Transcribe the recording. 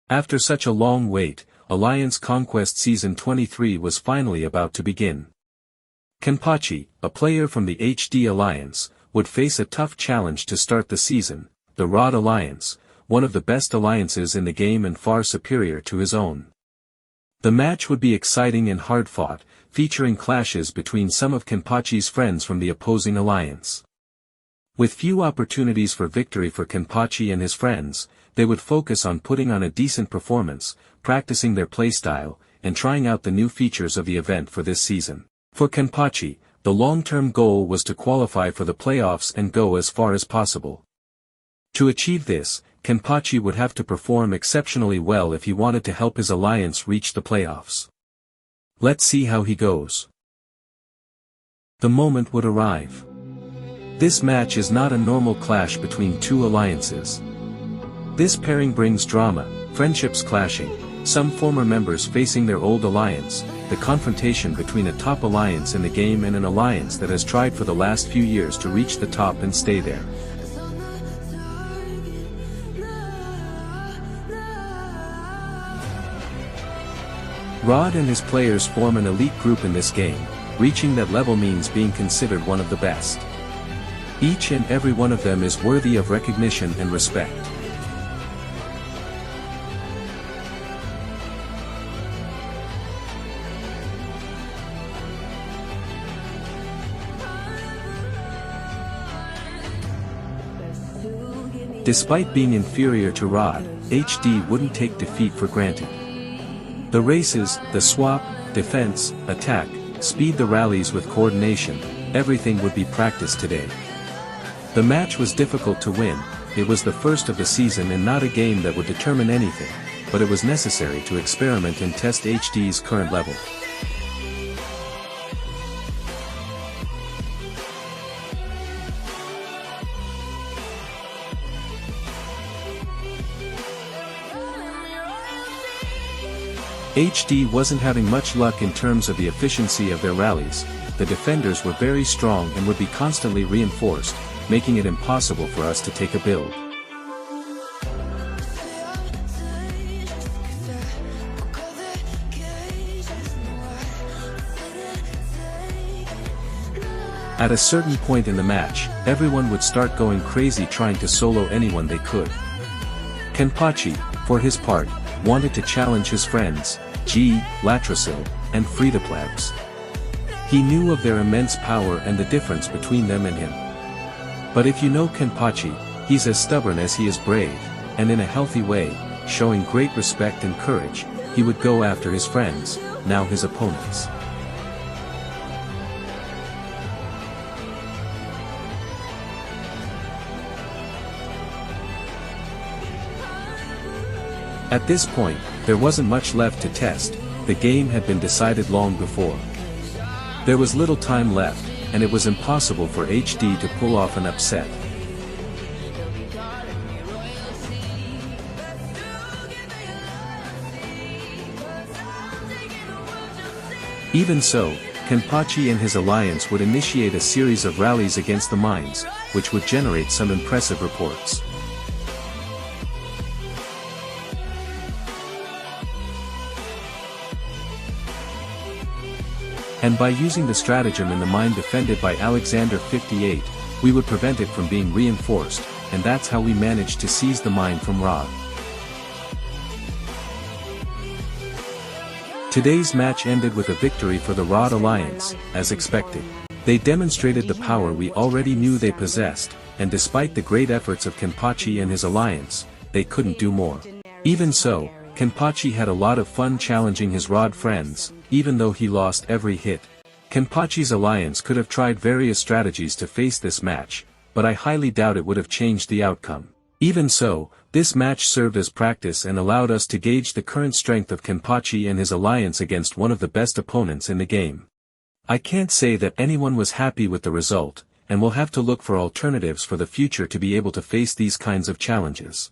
After such a long wait, Alliance Conquest Season 23 was finally about to begin. Kenpachi, a player from the HD Alliance, would face a tough challenge to start the season, the RoD Alliance, one of the best alliances in the game and far superior to his own. The match would be exciting and hard-fought, featuring clashes between some of Kenpachi's friends from the opposing alliance. With few opportunities for victory for Kenpachi and his friends, they would focus on putting on a decent performance, practicing their playstyle, and trying out the new features of the event for this season. For Kenpachi, the long-term goal was to qualify for the playoffs and go as far as possible. To achieve this, Kenpachi would have to perform exceptionally well if he wanted to help his alliance reach the playoffs. Let's see how he goes. The moment would arrive. This match is not a normal clash between two alliances. This pairing brings drama, friendships clashing, some former members facing their old alliance, the confrontation between a top alliance in the game and an alliance that has tried for the last few years to reach the top and stay there. RoD and his players form an elite group in this game. Reaching that level means being considered one of the best. Each and every one of them is worthy of recognition and respect. Despite being inferior to RoD, HD wouldn't take defeat for granted. The races, the swap, defense, attack, speed, the rallies with coordination, everything would be practiced today. The match was difficult to win, it was the first of the season and not a game that would determine anything, but it was necessary to experiment and test HD's current level. HD wasn't having much luck in terms of the efficiency of their rallies. The defenders were very strong and would be constantly reinforced, making it impossible for us to take a build. At a certain point in the match, everyone would start going crazy trying to solo anyone they could. Kenpachi, for his part, wanted to challenge his friends, Latrasil, and Fridaplebs. He knew of their immense power and the difference between them and him. But if you know Kenpachi, he's as stubborn as he is brave, and in a healthy way, showing great respect and courage, he would go after his friends, now his opponents. At this point, there wasn't much left to test, the game had been decided long before. There was little time left, and it was impossible for HD to pull off an upset. Even so, Kenpachi and his alliance would initiate a series of rallies against the mines, which would generate some impressive reports. And by using the stratagem in the mine defended by Alexander 58, we would prevent it from being reinforced, and that's how we managed to seize the mine from RoD. Today's match ended with a victory for the RoD Alliance, as expected. They demonstrated the power we already knew they possessed, and despite the great efforts of Kenpachi and his alliance, they couldn't do more. Even so, Kenpachi had a lot of fun challenging his RoD friends, even though he lost every hit. Kenpachi's alliance could have tried various strategies to face this match, but I highly doubt it would have changed the outcome. Even so, this match served as practice and allowed us to gauge the current strength of Kenpachi and his alliance against one of the best opponents in the game. I can't say that anyone was happy with the result, and we'll have to look for alternatives for the future to be able to face these kinds of challenges.